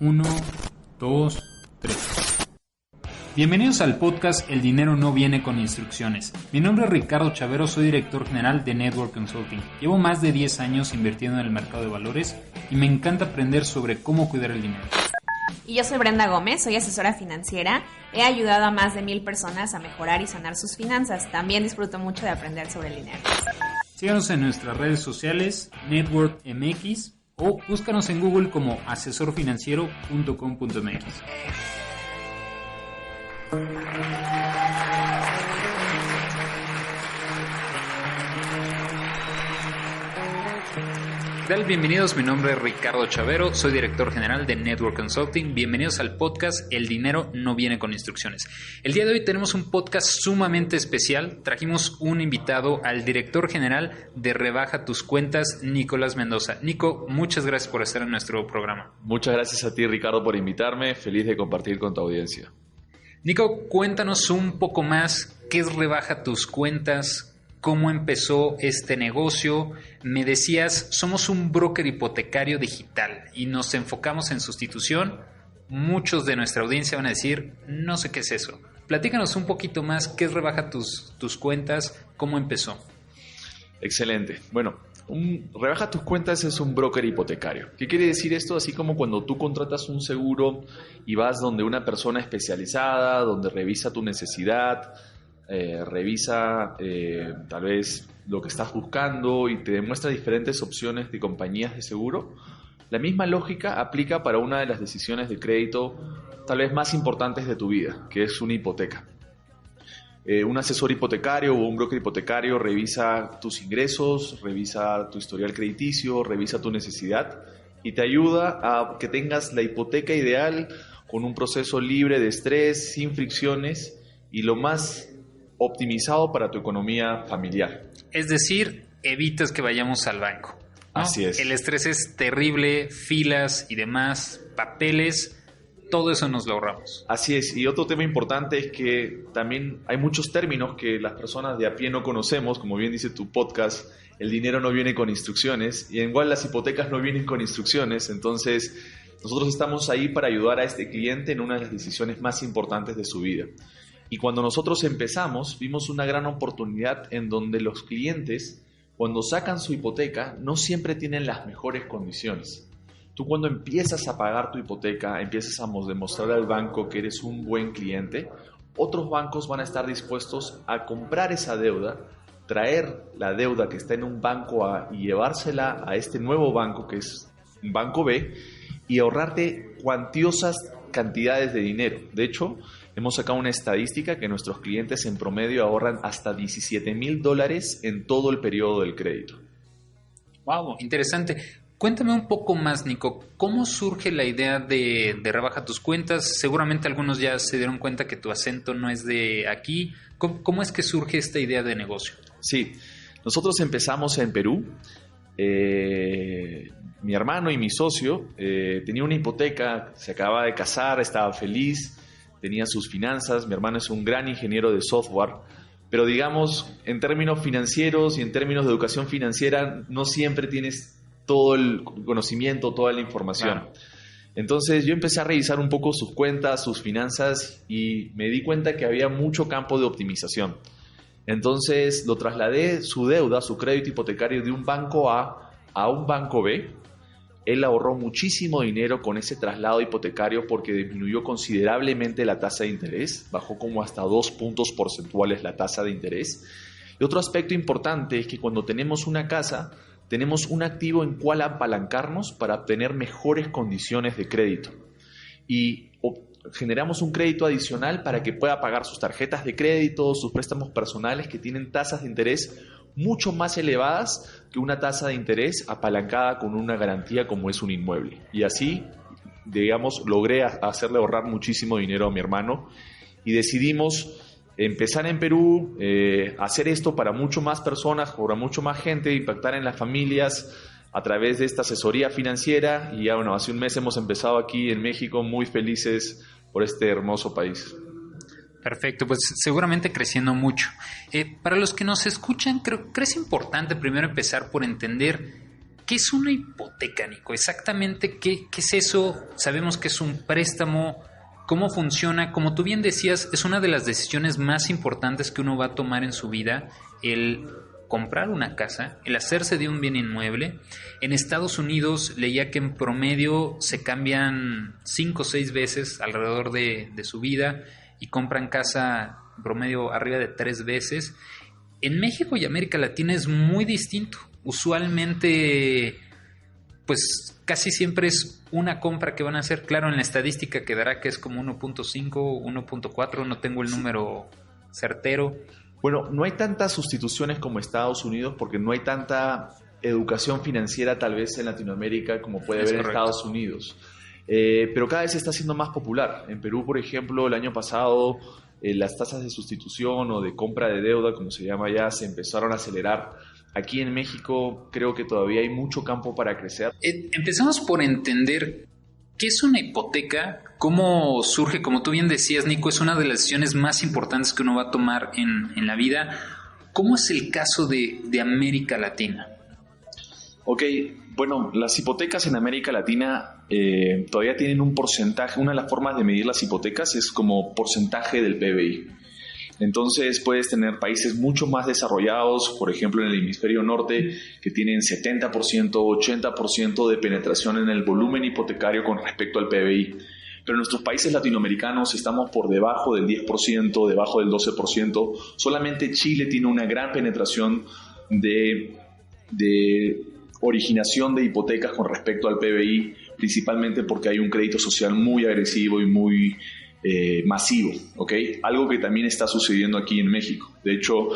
1, 2, 3. Bienvenidos al podcast El dinero no viene con instrucciones. Mi nombre es Ricardo Chavero, soy director general de Network Consulting. Llevo más de 10 años invirtiendo en el mercado de valores y me encanta aprender sobre cómo cuidar el dinero. Y yo soy Brenda Gómez, soy asesora financiera. He ayudado a más de 1,000 personas a mejorar y sanar sus finanzas. También disfruto mucho de aprender sobre el dinero. Síganos en nuestras redes sociales, Network MX, o búscanos en Google como asesorfinanciero.com.mx. ¿Qué tal? Bienvenidos, mi nombre es Ricardo Chavero, soy director general de Network Consulting. Bienvenidos al podcast El dinero no viene con instrucciones. El día de hoy tenemos un podcast sumamente especial. Trajimos un invitado al director general de Rebaja Tus Cuentas, Nicolás Mendoza. Nico, muchas gracias por estar en nuestro programa. Muchas gracias a ti, Ricardo, por invitarme. Feliz de compartir con tu audiencia. Nico, cuéntanos un poco más, ¿qué es Rebaja Tus Cuentas? ¿Cómo empezó este negocio? Me decías, somos un broker hipotecario digital y nos enfocamos en sustitución. Muchos de nuestra audiencia van a decir, no sé qué es eso. Platícanos un poquito más, ¿qué es Rebaja Tus Cuentas? ¿Cómo empezó? Excelente. Bueno, Rebaja Tus Cuentas es un broker hipotecario. ¿Qué quiere decir esto? Así como cuando tú contratas un seguro y vas donde una persona especializada, donde revisa tu necesidad, revisa tal vez lo que estás buscando y te demuestra diferentes opciones de compañías de seguro. La misma lógica aplica para una de las decisiones de crédito tal vez más importantes de tu vida, que es una hipoteca. Un asesor hipotecario o un broker hipotecario revisa tus ingresos, revisa tu historial crediticio, revisa tu necesidad y te ayuda a que tengas la hipoteca ideal con un proceso libre de estrés, sin fricciones y lo más optimizado para tu economía familiar. Es decir, evitas que vayamos al banco, ¿no? Así es. El estrés es terrible, filas y demás, papeles, todo eso nos lo ahorramos. Así es, y otro tema importante es que también hay muchos términos que las personas de a pie no conocemos, como bien dice tu podcast, el dinero no viene con instrucciones, y igual las hipotecas no vienen con instrucciones, entonces nosotros estamos ahí para ayudar a este cliente en una de las decisiones más importantes de su vida. Y cuando nosotros empezamos, vimos una gran oportunidad en donde los clientes, cuando sacan su hipoteca, no siempre tienen las mejores condiciones. Tú cuando empiezas a pagar tu hipoteca, empiezas a demostrar al banco que eres un buen cliente, otros bancos van a estar dispuestos a comprar esa deuda, traer la deuda que está en un banco A y llevársela a este nuevo banco que es un banco B y ahorrarte cuantiosas cantidades de dinero. De hecho, hemos sacado una estadística que nuestros clientes en promedio ahorran hasta $17,000 en todo el periodo del crédito. Wow, interesante. Cuéntame un poco más, Nico, ¿cómo surge la idea de Rebaja Tus Cuentas? Seguramente algunos ya se dieron cuenta que tu acento no es de aquí. ¿Cómo es que surge esta idea de negocio? Sí, nosotros empezamos en Perú. Mi hermano y mi socio tenía una hipoteca, se acababa de casar, estaba feliz, tenía sus finanzas. Mi hermano es un gran ingeniero de software, pero digamos, en términos financieros y en términos de educación financiera, no siempre tienes todo el conocimiento, toda la información. Claro. Entonces yo empecé a revisar un poco sus cuentas, sus finanzas y me di cuenta que había mucho campo de optimización. Entonces lo trasladé su deuda, su crédito hipotecario de un banco A un banco B. Él ahorró muchísimo dinero con ese traslado hipotecario porque disminuyó considerablemente la tasa de interés, bajó como hasta 2 puntos porcentuales la tasa de interés. Y otro aspecto importante es que cuando tenemos una casa, tenemos un activo en cual apalancarnos para obtener mejores condiciones de crédito. Y generamos un crédito adicional para que pueda pagar sus tarjetas de crédito, sus préstamos personales que tienen tasas de interés mucho más elevadas que una tasa de interés apalancada con una garantía como es un inmueble. Y así, digamos, logré hacerle ahorrar muchísimo dinero a mi hermano y decidimos empezar en Perú, hacer esto para mucho más personas, para mucho más gente, impactar en las familias a través de esta asesoría financiera. Y ya, bueno, hace un mes hemos empezado aquí en México, muy felices por este hermoso país. Perfecto, pues seguramente creciendo mucho. Para los que nos escuchan, creo que es importante primero empezar por entender ¿Qué es una hipoteca, Nico? Exactamente, ¿qué es eso? Sabemos que es un préstamo. ¿Cómo funciona? Como tú bien decías, es una de las decisiones más importantes que uno va a tomar en su vida, el comprar una casa, el hacerse de un bien inmueble. En Estados Unidos leía que en promedio se cambian 5 o 6 veces alrededor de su vida y compran casa en promedio arriba de 3 veces. En México y América Latina es muy distinto. Usualmente, pues casi siempre es una compra que van a hacer. Claro, en la estadística quedará que es como 1.5, 1.4, no tengo el número certero. Bueno, no hay tantas sustituciones como Estados Unidos porque no hay tanta educación financiera tal vez en Latinoamérica como puede haber en Estados Unidos. Pero cada vez se está haciendo más popular. En Perú, por ejemplo, el año pasado las tasas de sustitución o de compra de deuda, como se llama ya, se empezaron a acelerar. Aquí en México creo que todavía hay mucho campo para crecer. Empezamos por entender qué es una hipoteca, cómo surge, como tú bien decías, Nico, es una de las decisiones más importantes que uno va a tomar en la vida. ¿Cómo es el caso de América Latina? Ok, bueno, las hipotecas en América Latina todavía tienen un porcentaje. Una de las formas de medir las hipotecas es como porcentaje del PBI. Entonces puedes tener países mucho más desarrollados, por ejemplo en el hemisferio norte, que tienen 70%, 80% de penetración en el volumen hipotecario con respecto al PBI. Pero en nuestros países latinoamericanos estamos por debajo del 10%, debajo del 12%. Solamente Chile tiene una gran penetración de originación de hipotecas con respecto al PBI, principalmente porque hay un crédito social muy agresivo y muy masivo, ¿ok? Algo que también está sucediendo aquí en México. De hecho,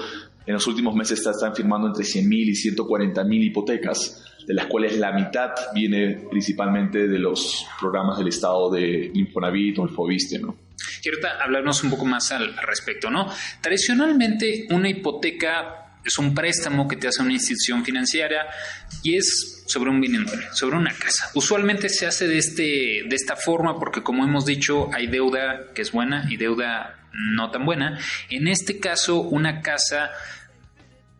en los últimos meses están firmando entre 100,000 y 140,000 hipotecas, de las cuales la mitad viene principalmente de los programas del Estado de Infonavit o el Fobiste, ¿no? Y ahorita hablarnos un poco más al respecto, ¿no? Tradicionalmente, una hipoteca es un préstamo que te hace una institución financiera y es sobre un bien inmueble, sobre una casa. Usualmente se hace de esta forma porque, como hemos dicho, hay deuda que es buena y deuda no tan buena. En este caso, una casa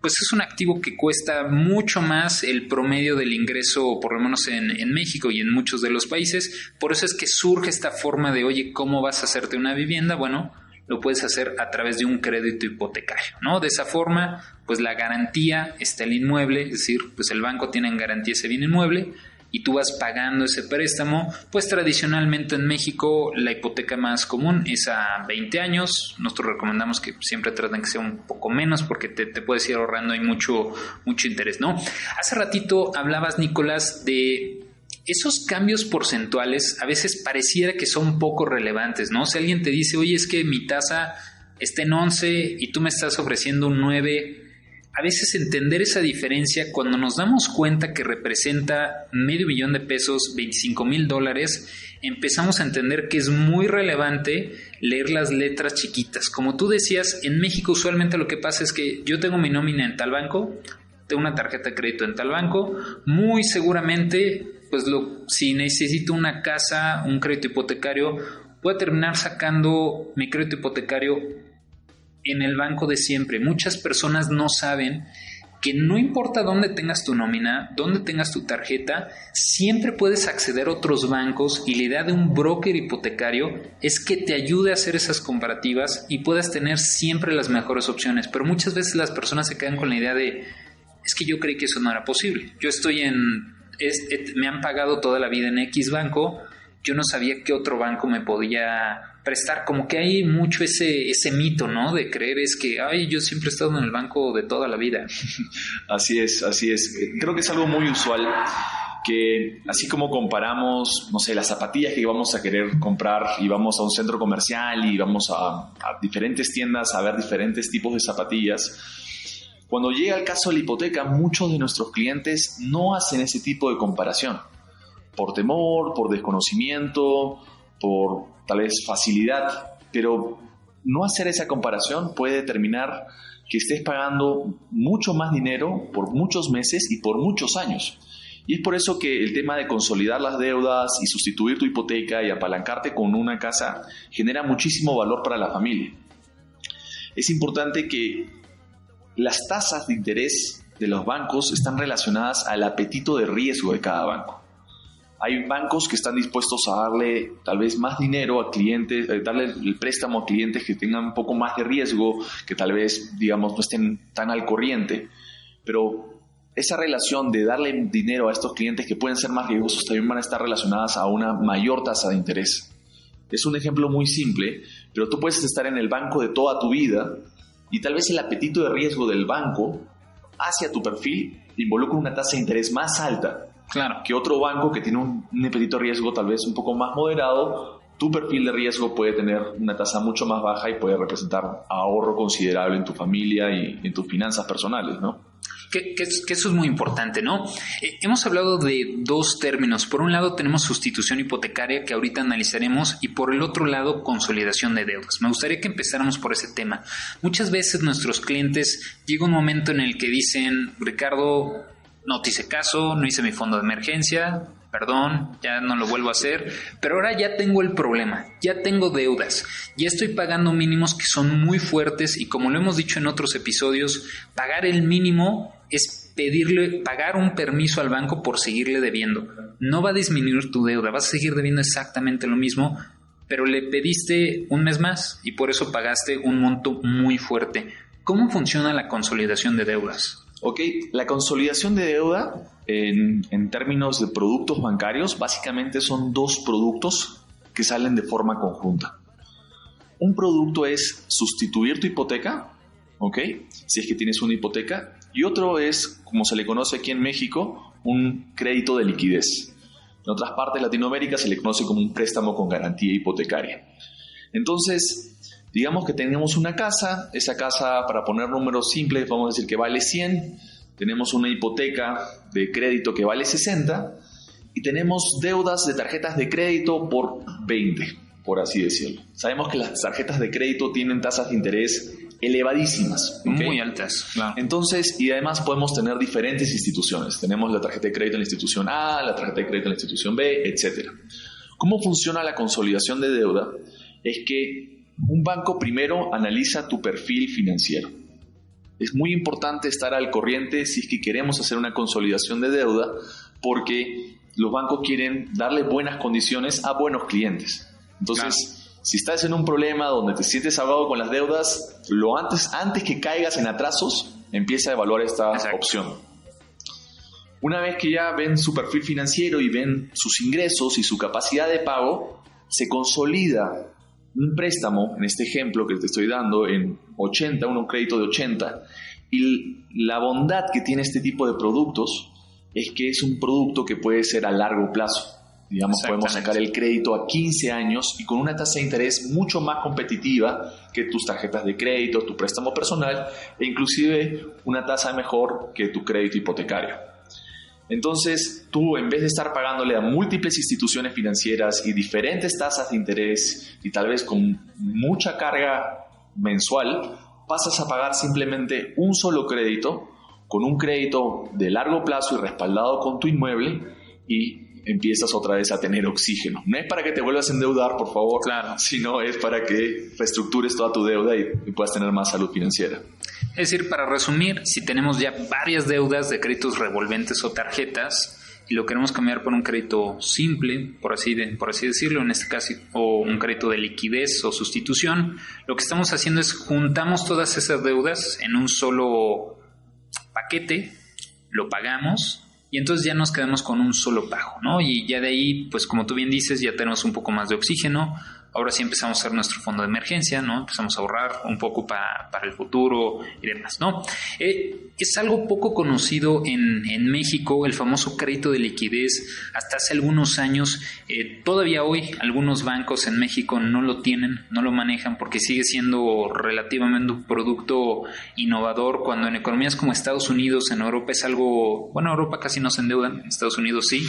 pues es un activo que cuesta mucho más el promedio del ingreso, por lo menos en México y en muchos de los países. Por eso es que surge esta forma de, oye, ¿cómo vas a hacerte una vivienda? Bueno, lo puedes hacer a través de un crédito hipotecario, ¿no? De esa forma, pues la garantía está el inmueble, es decir, pues el banco tiene en garantía ese bien inmueble y tú vas pagando ese préstamo. Pues tradicionalmente en México la hipoteca más común es a 20 años. Nosotros recomendamos que siempre traten que sea un poco menos porque te puedes ir ahorrando, hay mucho interés, ¿no? Hace ratito hablabas, Nicolás, de esos cambios porcentuales. A veces pareciera que son poco relevantes, ¿no? Si alguien te dice, oye, es que mi tasa está en 11 y tú me estás ofreciendo un 9, a veces entender esa diferencia, cuando nos damos cuenta que representa $500,000, $25,000, empezamos a entender que es muy relevante leer las letras chiquitas. Como tú decías, en México usualmente lo que pasa es que yo tengo mi nómina en tal banco, tengo una tarjeta de crédito en tal banco, muy seguramente pues si necesito una casa, un crédito hipotecario, voy a terminar sacando mi crédito hipotecario en el banco de siempre. Muchas personas no saben que no importa dónde tengas tu nómina, dónde tengas tu tarjeta, siempre puedes acceder a otros bancos, y la idea de un broker hipotecario es que te ayude a hacer esas comparativas y puedas tener siempre las mejores opciones. Pero muchas veces las personas se quedan con la idea de, es que yo creí que eso no era posible. Yo estoy me han pagado toda la vida en X banco, yo no sabía qué otro banco me podía prestar. Como que hay mucho ese mito, ¿no? De creer es que, ay, yo siempre he estado en el banco de toda la vida. Así es. Creo que es algo muy usual que, así como comparamos, no sé, las zapatillas que vamos a querer comprar y vamos a un centro comercial y vamos a diferentes tiendas a ver diferentes tipos de zapatillas, cuando llega el caso de la hipoteca, muchos de nuestros clientes no hacen ese tipo de comparación. Por temor, por desconocimiento, por tal vez facilidad. Pero no hacer esa comparación puede determinar que estés pagando mucho más dinero por muchos meses y por muchos años. Y es por eso que el tema de consolidar las deudas y sustituir tu hipoteca y apalancarte con una casa genera muchísimo valor para la familia. Es importante que las tasas de interés de los bancos están relacionadas al apetito de riesgo de cada banco. Hay bancos que están dispuestos a darle tal vez más dinero a clientes, darle el préstamo a clientes que tengan un poco más de riesgo, que tal vez, digamos, no estén tan al corriente. Pero esa relación de darle dinero a estos clientes que pueden ser más riesgosos también van a estar relacionadas a una mayor tasa de interés. Es un ejemplo muy simple, pero tú puedes estar en el banco de toda tu vida y tal vez el apetito de riesgo del banco hacia tu perfil involucra una tasa de interés más alta. Claro. Que otro banco que tiene un apetito de riesgo tal vez un poco más moderado, tu perfil de riesgo puede tener una tasa mucho más baja y puede representar ahorro considerable en tu familia y en tus finanzas personales, ¿no? Que eso es muy importante, ¿no? Hemos hablado de dos términos. Por un lado tenemos sustitución hipotecaria, que ahorita analizaremos, y por el otro lado consolidación de deudas. Me gustaría que empezáramos por ese tema. Muchas veces nuestros clientes llega un momento en el que dicen: Ricardo, no te hice caso, no hice mi fondo de emergencia, perdón, ya no lo vuelvo a hacer, pero ahora ya tengo el problema, ya tengo deudas, ya estoy pagando mínimos que son muy fuertes y, como lo hemos dicho en otros episodios, pagar el mínimo es pagar un permiso al banco por seguirle debiendo. No va a disminuir tu deuda, vas a seguir debiendo exactamente lo mismo, pero le pediste un mes más y por eso pagaste un monto muy fuerte. ¿Cómo funciona la consolidación de deudas? Ok, la consolidación de deuda en términos de productos bancarios básicamente son dos productos que salen de forma conjunta. Un producto es sustituir tu hipoteca, ok, si es que tienes una hipoteca, y otro es, como se le conoce aquí en México, un crédito de liquidez. En otras partes de Latinoamérica se le conoce como un préstamo con garantía hipotecaria. Entonces, digamos que tenemos una casa, esa casa, para poner números simples, vamos a decir que vale 100, tenemos una hipoteca de crédito que vale 60 y tenemos deudas de tarjetas de crédito por 20, por así decirlo. Sabemos que las tarjetas de crédito tienen tasas de interés elevadísimas, ¿okay? Muy altas, claro. Entonces, y además podemos tener diferentes instituciones. Tenemos la tarjeta de crédito en la institución A, la tarjeta de crédito en la institución B, etc. ¿Cómo funciona la consolidación de deuda? Es que un banco primero analiza tu perfil financiero. Es muy importante estar al corriente si es que queremos hacer una consolidación de deuda, porque los bancos quieren darle buenas condiciones a buenos clientes. Entonces, si estás en un problema donde te sientes ahogado con las deudas, antes que caigas en atrasos, empieza a evaluar esta opción. Una vez que ya ven su perfil financiero y ven sus ingresos y su capacidad de pago, se consolida un préstamo, en este ejemplo que te estoy dando, en 80, un crédito de 80, y la bondad que tiene este tipo de productos es que es un producto que puede ser a largo plazo. Digamos, podemos sacar el crédito a 15 años y con una tasa de interés mucho más competitiva que tus tarjetas de crédito, tu préstamo personal e inclusive una tasa mejor que tu crédito hipotecario. Entonces, tú, en vez de estar pagándole a múltiples instituciones financieras y diferentes tasas de interés y tal vez con mucha carga mensual, pasas a pagar simplemente un solo crédito, con un crédito de largo plazo y respaldado con tu inmueble, y empiezas otra vez a tener oxígeno. No es para que te vuelvas a endeudar, por favor, sino es para que reestructures toda tu deuda y puedas tener más salud financiera. Es decir, para resumir, si tenemos ya varias deudas de créditos revolventes o tarjetas y lo queremos cambiar por un crédito simple, por así decirlo, en este caso, o un crédito de liquidez o sustitución, lo que estamos haciendo es juntamos todas esas deudas en un solo paquete, lo pagamos y entonces ya nos quedamos con un solo pago, ¿no? Y ya de ahí, pues como tú bien dices, ya tenemos un poco más de oxígeno. Ahora sí empezamos a hacer nuestro fondo de emergencia, ¿no? Empezamos a ahorrar un poco para el futuro y demás, ¿no? Es algo poco conocido en México, el famoso crédito de liquidez. Hasta hace algunos años, todavía hoy, algunos bancos en México no lo tienen, no lo manejan porque sigue siendo relativamente un producto innovador, cuando en economías como Estados Unidos, en Europa es algo... Bueno, Europa casi no se endeudan, en Estados Unidos sí.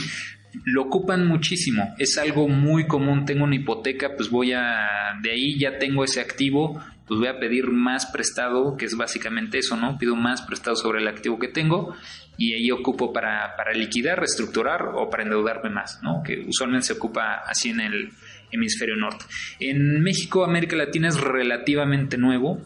Lo ocupan muchísimo, es algo muy común. Tengo una hipoteca, pues de ahí ya tengo ese activo, pues voy a pedir más prestado, que es básicamente eso, ¿no? Pido más prestado sobre el activo que tengo y ahí ocupo para liquidar, reestructurar o para endeudarme más, ¿no? Que usualmente se ocupa así en el hemisferio norte. En México, América Latina es relativamente nuevo.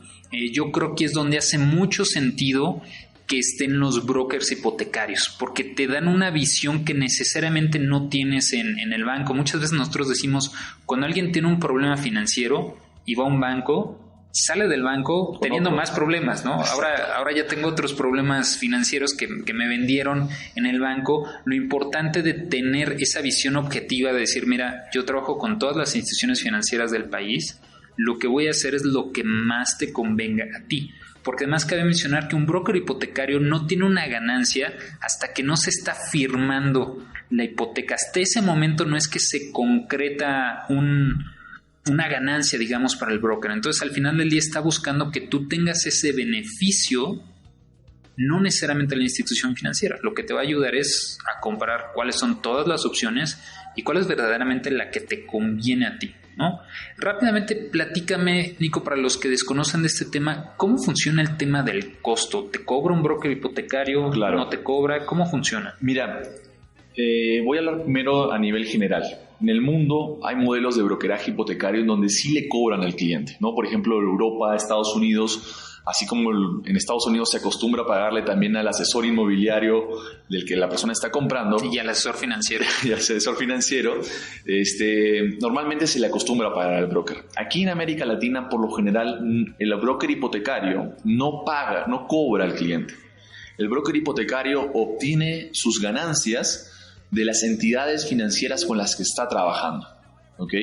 Yo creo que es donde hace mucho sentido que estén los brokers hipotecarios, porque te dan una visión que necesariamente no tienes en el banco. Muchas veces nosotros decimos, cuando alguien tiene un problema financiero y va a un banco, sale del banco teniendo más problemas, ¿no? Ahora ya tengo otros problemas financieros que me vendieron en el banco. Lo importante de tener esa visión objetiva de decir, mira, yo trabajo con todas las instituciones financieras del país, lo que voy a hacer es lo que más te convenga a ti. Porque además cabe mencionar que un broker hipotecario no tiene una ganancia hasta que no se está firmando la hipoteca. Hasta ese momento no es que se concreta una ganancia, digamos, para el broker. Entonces, al final del día está buscando que tú tengas ese beneficio, no necesariamente la institución financiera. Lo que te va a ayudar es a comparar cuáles son todas las opciones y cuál es verdaderamente la que te conviene a ti, ¿no? Rápidamente, platícame, Nico, para los que desconocen de este tema, ¿cómo funciona el tema del costo? ¿Te cobra un broker hipotecario? Claro. ¿No te cobra? ¿Cómo funciona? Mira, voy a hablar primero a nivel general. En el mundo hay modelos de brokeraje hipotecario en donde sí le cobran al cliente, ¿no? Por ejemplo, en Europa, Estados Unidos, así como en Estados Unidos se acostumbra a pagarle también al asesor inmobiliario del que la persona está comprando. Y al asesor financiero. Y al asesor financiero, normalmente se le acostumbra a pagar al broker. Aquí en América Latina, por lo general, el broker hipotecario no cobra al cliente. El broker hipotecario obtiene sus ganancias de las entidades financieras con las que está trabajando, ¿ok?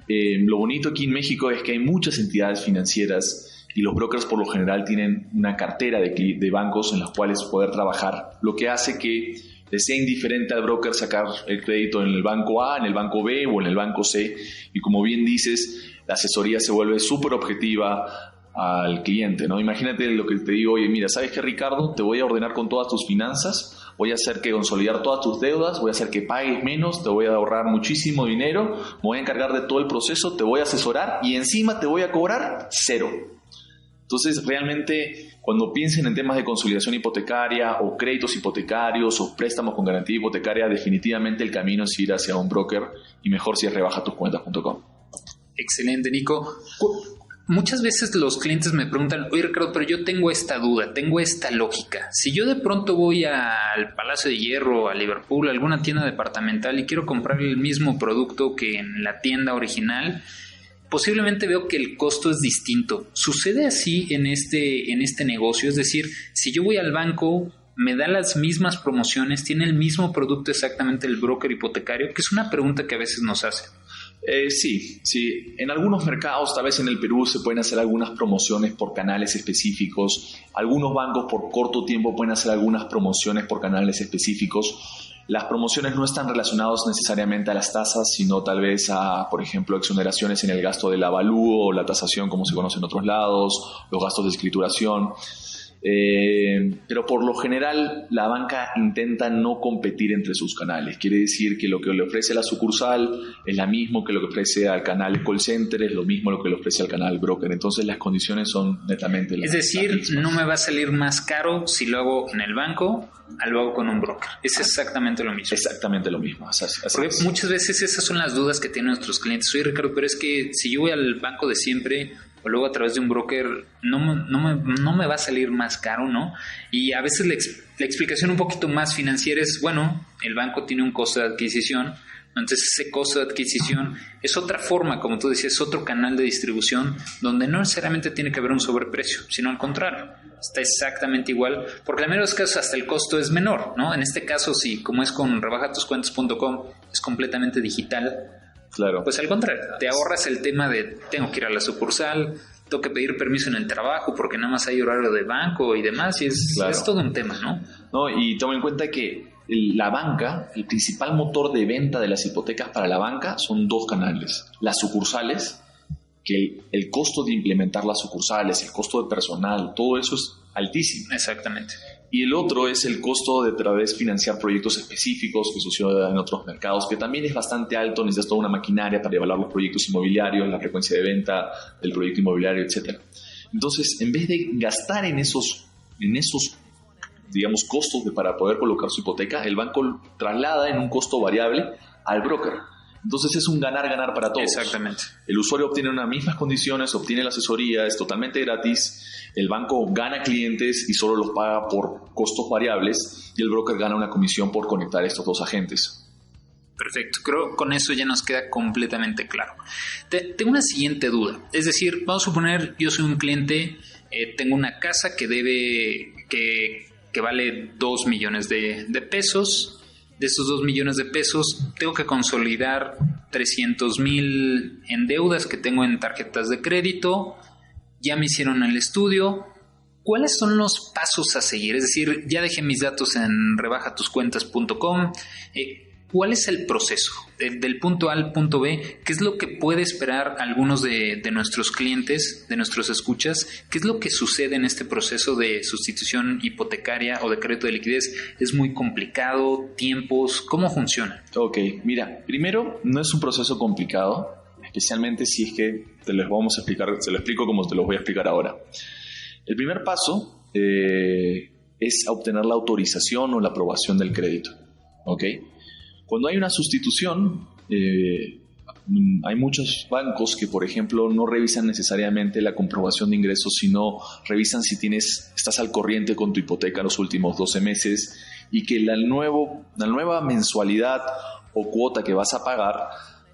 Lo bonito aquí en México es que hay muchas entidades financieras y los brokers por lo general tienen una cartera de bancos en las cuales poder trabajar, lo que hace que les sea indiferente al broker sacar el crédito en el banco A, en el banco B o en el banco C, y como bien dices, la asesoría se vuelve súper objetiva al cliente, ¿no? Imagínate lo que te digo, oye, mira, ¿sabes qué, Ricardo? Te voy a ordenar con todas tus finanzas, voy a hacer que consolidar todas tus deudas, voy a hacer que pagues menos, te voy a ahorrar muchísimo dinero, me voy a encargar de todo el proceso, te voy a asesorar y encima te voy a cobrar 0. Entonces, realmente, cuando piensen en temas de consolidación hipotecaria o créditos hipotecarios o préstamos con garantía hipotecaria, definitivamente el camino es ir hacia un broker y mejor si es rebajatuscuentas.com. Excelente, Nico. Muchas veces los clientes me preguntan, oye, Ricardo, pero yo tengo esta duda, tengo esta lógica. Si yo de pronto voy al Palacio de Hierro, a Liverpool, a alguna tienda departamental y quiero comprar el mismo producto que en la tienda original, posiblemente veo que el costo es distinto. ¿Sucede así en este negocio? Es decir, si yo voy al banco, me da las mismas promociones, tiene el mismo producto exactamente el broker hipotecario, que es una pregunta que a veces nos hacen. Sí. En algunos mercados, tal vez en el Perú, se pueden hacer algunas promociones por canales específicos. Algunos bancos por corto tiempo pueden hacer algunas promociones por canales específicos. Las promociones no están relacionadas necesariamente a las tasas, sino tal vez a, por ejemplo, exoneraciones en el gasto del avalúo o la tasación, como se conoce en otros lados, los gastos de escrituración. Pero por lo general la banca intenta no competir entre sus canales. Quiere decir que lo que le ofrece la sucursal es lo mismo que lo que ofrece al canal call center, es lo mismo lo que le ofrece al canal broker. Entonces las condiciones son netamente las mismas. Es decir, no me va a salir más caro si lo hago en el banco a lo hago con un broker. Es exactamente lo mismo. Exactamente lo mismo. Porque muchas veces esas son las dudas que tienen nuestros clientes. Oye, Ricardo, pero es que si yo voy al banco de siempre o luego a través de un broker, no me va a salir más caro, ¿no? Y a veces la explicación un poquito más financiera es, bueno, el banco tiene un costo de adquisición, entonces ese costo de adquisición es otra forma, como tú decías, es otro canal de distribución donde no necesariamente tiene que haber un sobreprecio, sino al contrario, está exactamente igual, porque en la mayoría de los casos hasta el costo es menor, ¿no? En este caso, sí, como es con rebajatuscuentas.com, es completamente digital. Claro. Pues al contrario, te ahorras el tema de tengo que ir a la sucursal, tengo que pedir permiso en el trabajo porque nada más hay horario de banco y demás, y es todo un tema, ¿no? No, y toma en cuenta que la banca, el principal motor de venta de las hipotecas para la banca son dos canales. Las sucursales, que el costo de implementar las sucursales, el costo de personal, todo eso es altísimo. Exactamente. Y el otro es el costo de tal vez financiar proyectos específicos que sucede en otros mercados, que también es bastante alto. Necesitas toda una maquinaria para evaluar los proyectos inmobiliarios, la frecuencia de venta del proyecto inmobiliario, etc. Entonces, en vez de gastar en esos digamos, costos para poder colocar su hipoteca, el banco traslada en un costo variable al broker. Entonces es un ganar-ganar para todos. Exactamente. El usuario obtiene unas mismas condiciones, obtiene la asesoría, es totalmente gratis. El banco gana clientes y solo los paga por costos variables, y el broker gana una comisión por conectar estos dos agentes. Perfecto, creo que con eso ya nos queda completamente claro. Tengo una siguiente duda. Es decir, vamos a suponer, yo soy un cliente, tengo una casa que vale 2 millones de pesos. De esos 2 millones de pesos, tengo que consolidar 300,000 en deudas que tengo en tarjetas de crédito. Ya me hicieron el estudio. ¿Cuáles son los pasos a seguir? Es decir, ya dejé mis datos en rebajatuscuentas.com. ¿Cuál es el proceso? Del punto A al punto B, ¿qué es lo que puede esperar algunos de nuestros clientes, de nuestros escuchas? ¿Qué es lo que sucede en este proceso de sustitución hipotecaria o de crédito de liquidez? ¿Es muy complicado? ¿Tiempos? ¿Cómo funciona? Ok, mira, primero, no es un proceso complicado, especialmente si es que te lo vamos a explicar, se lo explico como te lo voy a explicar ahora. El primer paso es obtener la autorización o la aprobación del crédito, ¿ok? Cuando hay una sustitución, hay muchos bancos que, por ejemplo, no revisan necesariamente la comprobación de ingresos, sino revisan si estás al corriente con tu hipoteca los últimos 12 meses y que la nueva mensualidad o cuota que vas a pagar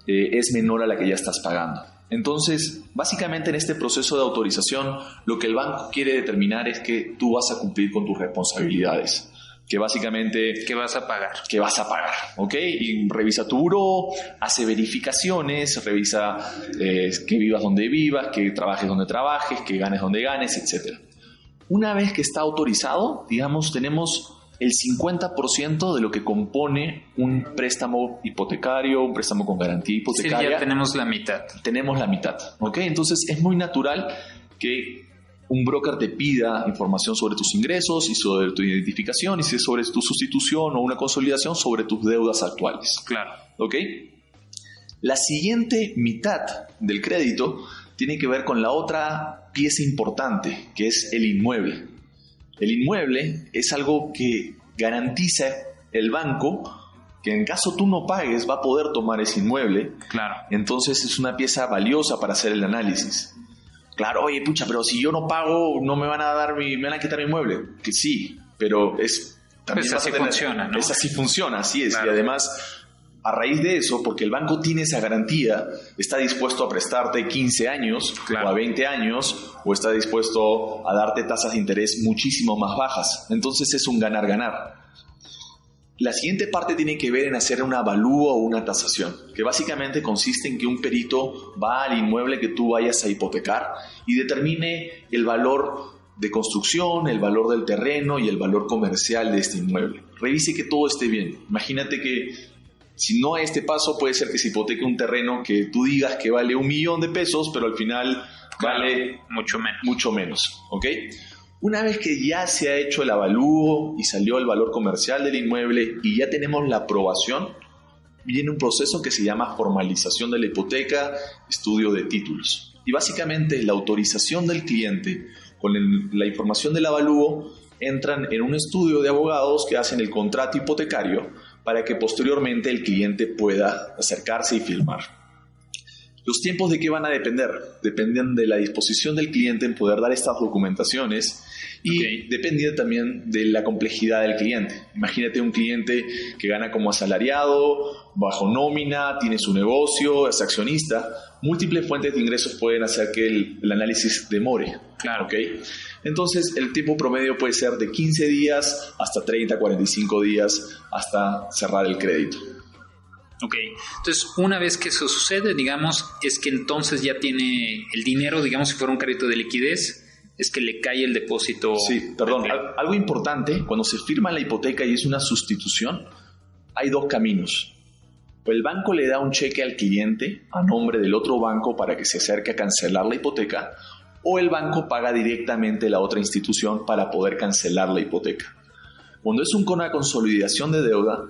es menor a la que ya estás pagando. Entonces, básicamente en este proceso de autorización, lo que el banco quiere determinar es que tú vas a cumplir con tus responsabilidades. Que básicamente... ¿Qué vas a pagar? Que vas a pagar, ¿ok? Y revisa tu buró, hace verificaciones, revisa que vivas donde vivas, que trabajes donde trabajes, que ganes donde ganes, etc. Una vez que está autorizado, digamos, tenemos el 50% de lo que compone un préstamo hipotecario, un préstamo con garantía hipotecaria. Sí, ya tenemos la mitad. Tenemos la mitad, ¿ok? Entonces es muy natural que un broker te pida información sobre tus ingresos y sobre tu identificación y si es sobre tu sustitución o una consolidación sobre tus deudas actuales. Claro. ¿Ok? La siguiente mitad del crédito tiene que ver con la otra pieza importante, que es el inmueble. El inmueble es algo que garantiza el banco que en caso tú no pagues va a poder tomar ese inmueble. Claro. Entonces es una pieza valiosa para hacer el análisis. Claro, oye, pucha, pero si yo no pago, no me van a quitar mi inmueble. Que sí, pero también así funciona, ¿no? Es así funciona, así es. Claro. Y además, a raíz de eso, porque el banco tiene esa garantía, está dispuesto a prestarte 15 años claro, o a 20 años, o está dispuesto a darte tasas de interés muchísimo más bajas. Entonces es un ganar-ganar. La siguiente parte tiene que ver en hacer un avalúo o una tasación, que básicamente consiste en que un perito va al inmueble que tú vayas a hipotecar y determine el valor de construcción, el valor del terreno y el valor comercial de este inmueble. Revise que todo esté bien. Imagínate que si no a este paso puede ser que se hipoteque un terreno que tú digas que vale 1 millón de pesos, pero al final vale mucho menos, ¿ok? Una vez que ya se ha hecho el avalúo y salió el valor comercial del inmueble y ya tenemos la aprobación, viene un proceso que se llama formalización de la hipoteca, estudio de títulos. Y básicamente la autorización del cliente con la información del avalúo entran en un estudio de abogados que hacen el contrato hipotecario para que posteriormente el cliente pueda acercarse y firmar. ¿Los tiempos de qué van a depender? Dependen de la disposición del cliente en poder dar estas documentaciones y depende también de la complejidad del cliente. Imagínate un cliente que gana como asalariado, bajo nómina, tiene su negocio, es accionista. Múltiples fuentes de ingresos pueden hacer que el análisis demore. Claro. ¿Okay? Entonces, el tiempo promedio puede ser de 15 días hasta 30, 45 días hasta cerrar el crédito. Ok, entonces una vez que eso sucede, digamos, es que entonces ya tiene el dinero, digamos, si fuera un crédito de liquidez, es que le cae el depósito. Sí, perdón, algo importante, cuando se firma la hipoteca y es una sustitución, hay 2 caminos. El banco le da un cheque al cliente a nombre del otro banco para que se acerque a cancelar la hipoteca, o el banco paga directamente la otra institución para poder cancelar la hipoteca. Cuando es una consolidación de deuda,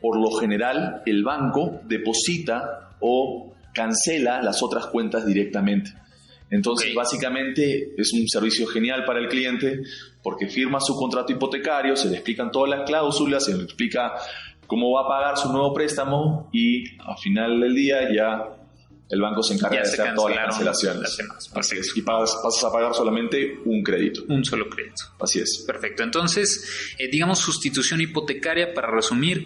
por lo general, el banco deposita o cancela las otras cuentas directamente. Entonces, básicamente, es un servicio genial para el cliente porque firma su contrato hipotecario, se le explican todas las cláusulas, se le explica cómo va a pagar su nuevo préstamo y al final del día ya el banco se encarga de hacer todas las cancelaciones. Así es. Y pasas a pagar solamente un crédito. Un solo crédito. Así es. Perfecto. Entonces, digamos, sustitución hipotecaria, para resumir,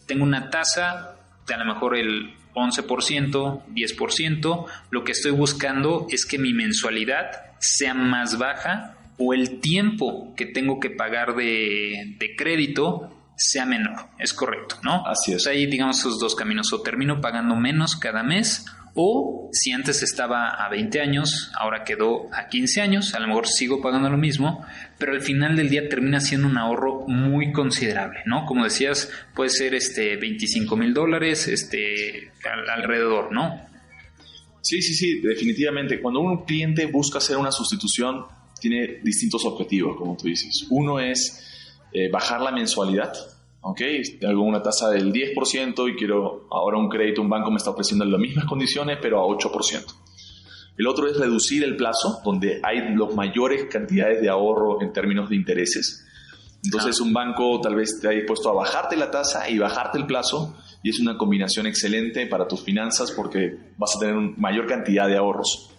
tengo una tasa de a lo mejor el 11%, 10%. Lo que estoy buscando es que mi mensualidad sea más baja o el tiempo que tengo que pagar de crédito sea menor. Es correcto, ¿no? Así es. O sea, ahí digamos esos dos caminos. O termino pagando menos cada mes, o si antes estaba a 20 años, ahora quedó a 15 años, a lo mejor sigo pagando lo mismo, pero al final del día termina siendo un ahorro muy considerable, ¿no? Como decías, puede ser $25,000, alrededor, ¿no? Sí, definitivamente. Cuando un cliente busca hacer una sustitución, tiene distintos objetivos, como tú dices. Uno es bajar la mensualidad. Ok, tengo una tasa del 10% y quiero ahora un crédito, un banco me está ofreciendo las mismas condiciones, pero a 8%. El otro es reducir el plazo, donde hay las mayores cantidades de ahorro en términos de intereses. Entonces un banco tal vez te ha dispuesto a bajarte la tasa y bajarte el plazo, y es una combinación excelente para tus finanzas porque vas a tener una mayor cantidad de ahorros.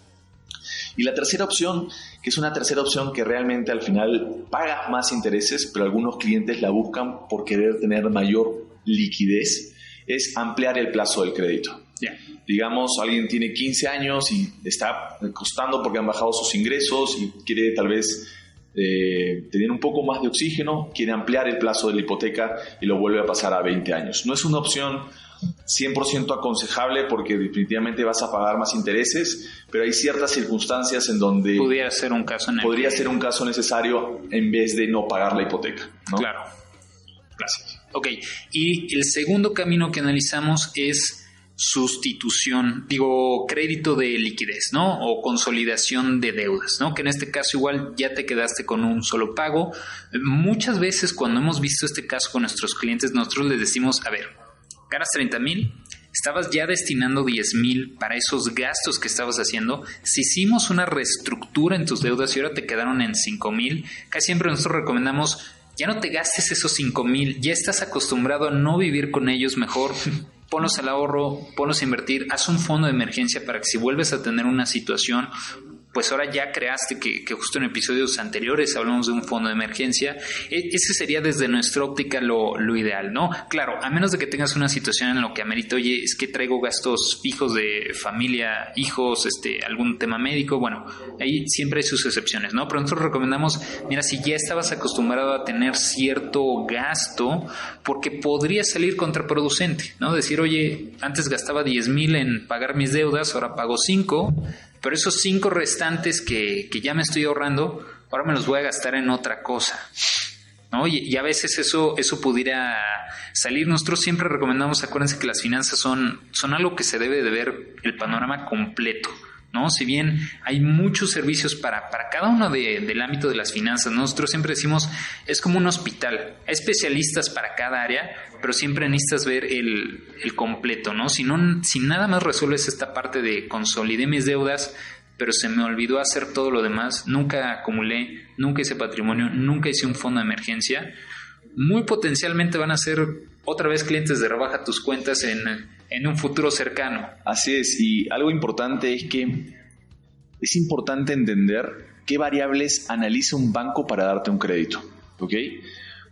Y la tercera opción, que es una tercera opción que realmente al final pagas más intereses, pero algunos clientes la buscan por querer tener mayor liquidez, es ampliar el plazo del crédito. Yeah. Digamos, alguien tiene 15 años y está costando porque han bajado sus ingresos y quiere tal vez tener un poco más de oxígeno, quiere ampliar el plazo de la hipoteca y lo vuelve a pasar a 20 años. No es una opción 100% aconsejable porque definitivamente vas a pagar más intereses, pero hay ciertas circunstancias en donde podría ser un caso necesario en vez de no pagar la hipoteca, ¿no? Claro. Gracias. Ok, y el segundo camino que analizamos es crédito de liquidez, ¿no? O consolidación de deudas, ¿no? Que en este caso igual ya te quedaste con un solo pago. Muchas veces cuando hemos visto este caso con nuestros clientes, nosotros les decimos, a ver, ganas 30,000, estabas ya destinando 10,000 para esos gastos que estabas haciendo. Si hicimos una reestructura en tus deudas y ahora te quedaron en 5,000, casi siempre nosotros recomendamos, ya no te gastes esos 5,000, ya estás acostumbrado a no vivir con ellos, mejor ponlos al ahorro, ponlos a invertir, haz un fondo de emergencia para que si vuelves a tener una situación, pues ahora ya creaste, que justo en episodios anteriores hablamos de un fondo de emergencia. Ese sería desde nuestra óptica lo ideal, ¿no? Claro, a menos de que tengas una situación en lo que amerita, oye, es que traigo gastos fijos de familia, hijos, algún tema médico, bueno, ahí siempre hay sus excepciones, ¿no? Pero nosotros recomendamos, mira, si ya estabas acostumbrado a tener cierto gasto, porque podría salir contraproducente, ¿no? Decir, oye, antes gastaba 10,000 en pagar mis deudas, ahora pago 5, pero esos 5 restantes que ya me estoy ahorrando, ahora me los voy a gastar en otra cosa, ¿no? Y a veces eso pudiera salir. Nosotros siempre recomendamos, acuérdense que las finanzas son algo que se debe de ver el panorama completo, ¿no? Si bien hay muchos servicios para cada uno del ámbito de las finanzas, nosotros siempre decimos, es como un hospital, hay especialistas para cada área, pero siempre necesitas ver el completo, ¿no? Si nada más resuelves esta parte de consolidé mis deudas, pero se me olvidó hacer todo lo demás, nunca acumulé, nunca hice patrimonio, nunca hice un fondo de emergencia, muy potencialmente van a ser otra vez clientes de rebaja tus cuentas en un futuro cercano. Así es, y algo importante es que es importante entender qué variables analiza un banco para darte un crédito, ¿ok?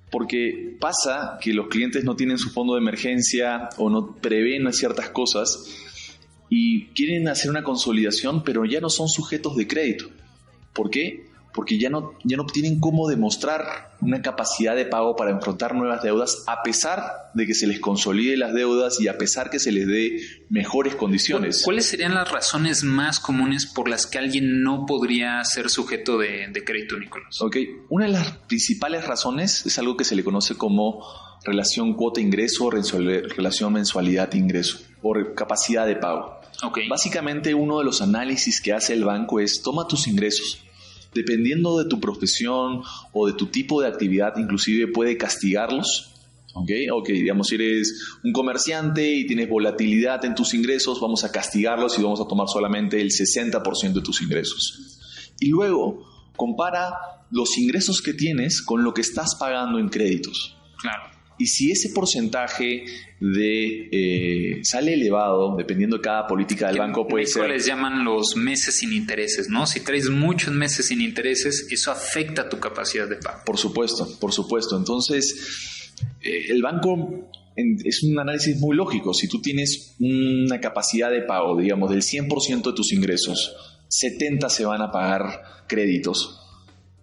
Porque pasa que los clientes no tienen su fondo de emergencia o no prevén ciertas cosas y quieren hacer una consolidación, pero ya no son sujetos de crédito. ¿Por qué? Porque ya no tienen cómo demostrar una capacidad de pago para enfrentar nuevas deudas, a pesar de que se les consolide las deudas y a pesar que se les dé mejores condiciones. ¿Cuáles serían las razones más comunes por las que alguien no podría ser sujeto de crédito, Nicolás? Ok, una de las principales razones es algo que se le conoce como relación cuota-ingreso, relación mensualidad-ingreso o capacidad de pago. Okay. Básicamente, uno de los análisis que hace el banco es toma tus ingresos. Dependiendo de tu profesión o de tu tipo de actividad, inclusive puede castigarlos. Ok, digamos, si eres un comerciante y tienes volatilidad en tus ingresos, vamos a castigarlos y vamos a tomar solamente el 60% de tus ingresos. Y luego compara los ingresos que tienes con lo que estás pagando en créditos. Claro. Y si ese porcentaje sale elevado, dependiendo de cada política del banco, puede ser... les llaman los meses sin intereses, ¿no? Si traes muchos meses sin intereses, eso afecta tu capacidad de pago. Por supuesto. Entonces, el banco es un análisis muy lógico. Si tú tienes una capacidad de pago, digamos, del 100% de tus ingresos, 70 se van a pagar créditos.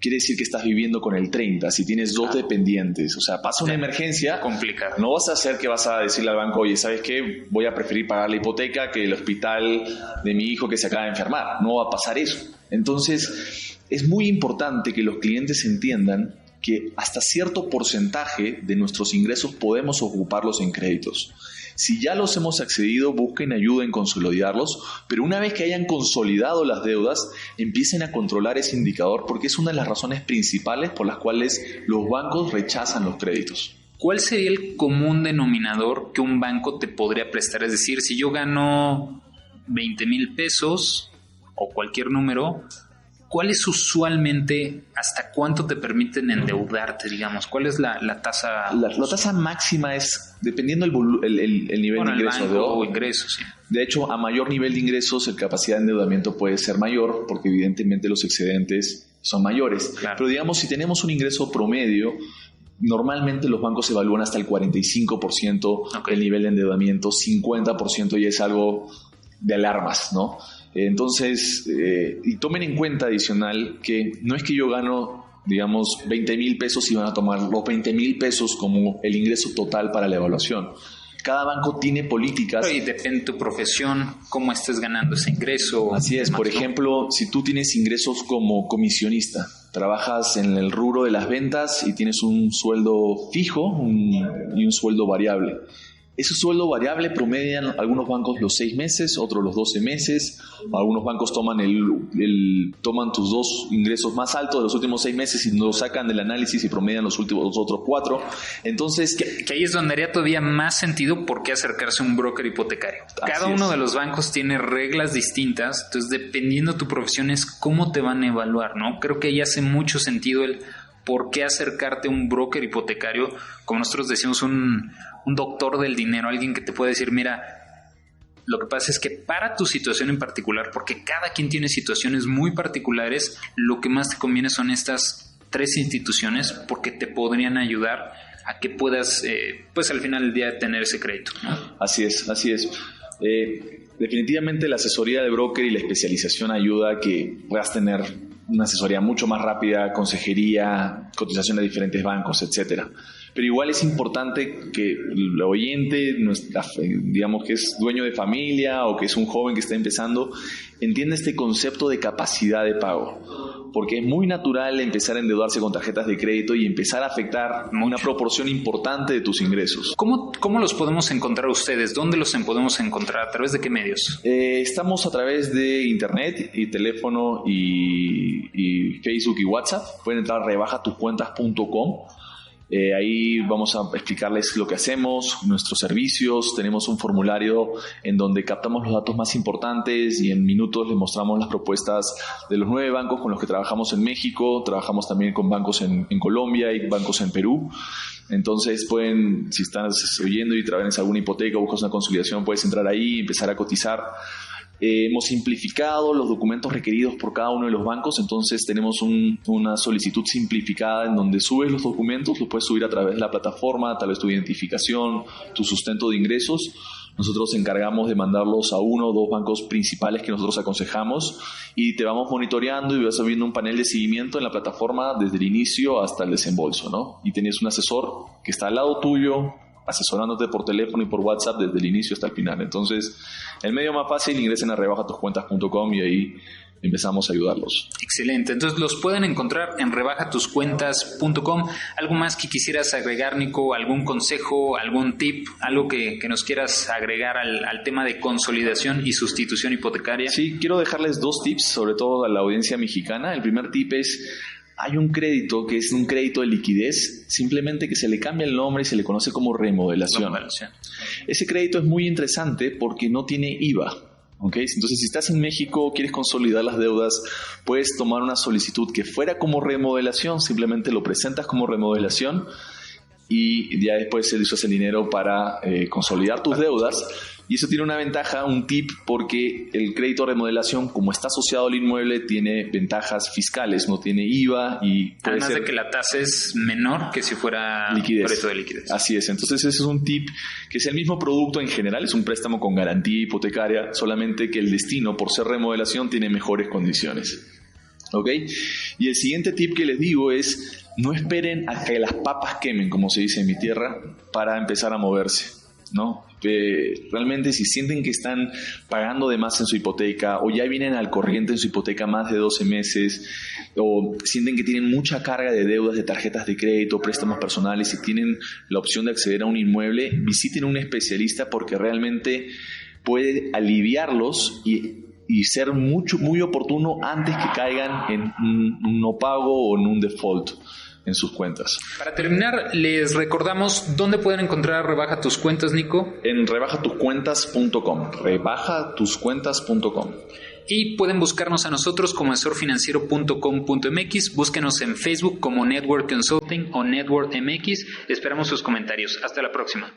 Quiere decir que estás viviendo con el 30, si tienes dos dependientes. O sea, pasa una emergencia, complicado. No vas a hacer que vas a decirle al banco, oye, ¿sabes qué? Voy a preferir pagar la hipoteca que el hospital de mi hijo que se acaba de enfermar. No va a pasar eso. Entonces, es muy importante que los clientes entiendan que hasta cierto porcentaje de nuestros ingresos podemos ocuparlos en créditos. Si ya los hemos accedido, busquen ayuda en consolidarlos, pero una vez que hayan consolidado las deudas, empiecen a controlar ese indicador porque es una de las razones principales por las cuales los bancos rechazan los créditos. ¿Cuál sería el común denominador que un banco te podría prestar? Es decir, si yo gano 20,000 pesos o cualquier número, ¿cuál es usualmente, hasta cuánto te permiten endeudarte, digamos? ¿Cuál es la tasa? La tasa máxima es, dependiendo el nivel de ingresos. O ingresos, sí. De hecho, a mayor nivel de ingresos, la capacidad de endeudamiento puede ser mayor, porque evidentemente los excedentes son mayores. Claro. Pero digamos, si tenemos un ingreso promedio, normalmente los bancos evalúan hasta el 45% el nivel de endeudamiento, 50% ya es algo de alarmas, ¿no? Entonces, y tomen en cuenta adicional que no es que yo gano, digamos, 20,000 pesos y van a tomar los 20,000 pesos como el ingreso total para la evaluación. Cada banco tiene políticas. Y depende de tu profesión, cómo estés ganando ese ingreso. Así es, por ejemplo, si tú tienes ingresos como comisionista, trabajas en el rubro de las ventas y tienes un sueldo fijo y un sueldo variable. Ese sueldo variable promedian algunos bancos los 6 meses, otros los 12 meses. Algunos bancos toman tus dos ingresos más altos de los últimos 6 meses y los sacan del análisis y promedian los otros 4. Entonces, que ahí es donde haría todavía más sentido por qué acercarse a un broker hipotecario. Cada uno de los bancos tiene reglas distintas, entonces dependiendo de tu profesión es cómo te van a evaluar, ¿no? Creo que ahí hace mucho sentido el por qué acercarte a un broker hipotecario, como nosotros decimos, un doctor del dinero, alguien que te puede decir, mira, lo que pasa es que para tu situación en particular, porque cada quien tiene situaciones muy particulares, lo que más te conviene son estas 3 instituciones porque te podrían ayudar a que puedas, pues al final del día, tener ese crédito, ¿no? Así es. Definitivamente la asesoría de broker y la especialización ayuda a que puedas tener una asesoría mucho más rápida, consejería, cotización de diferentes bancos, etcétera. Pero igual es importante que el oyente, digamos que es dueño de familia o que es un joven que está empezando, entienda este concepto de capacidad de pago. Porque es muy natural empezar a endeudarse con tarjetas de crédito y empezar a afectar una proporción importante de tus ingresos. ¿Cómo los podemos encontrar ustedes? ¿Dónde los podemos encontrar? ¿A través de qué medios? Estamos a través de internet y teléfono y Facebook y WhatsApp. Pueden entrar a rebajatucuentas.com. Ahí vamos a explicarles lo que hacemos, nuestros servicios. Tenemos un formulario en donde captamos los datos más importantes y en minutos les mostramos las propuestas de los 9 bancos con los que trabajamos en México. Trabajamos también con bancos en Colombia y bancos en Perú. Entonces si estás oyendo y trabajas alguna hipoteca o buscas una consolidación, puedes entrar ahí y empezar a cotizar. Hemos simplificado los documentos requeridos por cada uno de los bancos, entonces tenemos una solicitud simplificada en donde subes los documentos, los puedes subir a través de la plataforma, tal vez tu identificación, tu sustento de ingresos. Nosotros nos encargamos de mandarlos a 1 o 2 bancos principales que nosotros aconsejamos y te vamos monitoreando y vas viendo un panel de seguimiento en la plataforma desde el inicio hasta el desembolso, ¿no? Y tienes un asesor que está al lado tuyo, asesorándote por teléfono y por WhatsApp desde el inicio hasta el final. Entonces, el medio más fácil, ingresen a rebajatucuentas.com y ahí empezamos a ayudarlos. Excelente. Entonces, los pueden encontrar en rebajatucuentas.com. ¿Algo más que quisieras agregar, Nico? ¿Algún consejo, algún tip, algo que nos quieras agregar al tema de consolidación y sustitución hipotecaria? Sí, quiero dejarles 2 tips, sobre todo a la audiencia mexicana. El primer tip es: hay un crédito que es un crédito de liquidez, simplemente que se le cambia el nombre y se le conoce como remodelación. Ese crédito es muy interesante porque no tiene IVA. ¿Okay? Entonces, si estás en México, quieres consolidar las deudas, puedes tomar una solicitud que fuera como remodelación, simplemente lo presentas como remodelación y ya después usas el dinero para consolidar tus deudas. Y eso tiene una ventaja, un tip, porque el crédito de remodelación, como está asociado al inmueble, tiene ventajas fiscales, no tiene IVA y puede además ser de que la tasa es menor que si fuera crédito de liquidez. Así es, entonces ese es un tip que es el mismo producto en general, es un préstamo con garantía hipotecaria, solamente que el destino, por ser remodelación, tiene mejores condiciones. ¿Ok? Y el siguiente tip que les digo es: no esperen a que las papas quemen, como se dice en mi tierra, para empezar a moverse, ¿no? Realmente, si sienten que están pagando de más en su hipoteca, o ya vienen al corriente en su hipoteca más de 12 meses, o sienten que tienen mucha carga de deudas de tarjetas de crédito, préstamos personales, y tienen la opción de acceder a un inmueble, visiten a un especialista, porque realmente puede aliviarlos y ser muy oportuno antes que caigan en un no pago o en un default en sus cuentas. Para terminar, les recordamos dónde pueden encontrar Rebaja Tus Cuentas, Nico. En rebajatuscuentas.com. rebajatuscuentas.com. Y pueden buscarnos a nosotros como asesorfinanciero.com.mx. Búsquenos en Facebook como Network Consulting o Network MX. Esperamos sus comentarios. Hasta la próxima.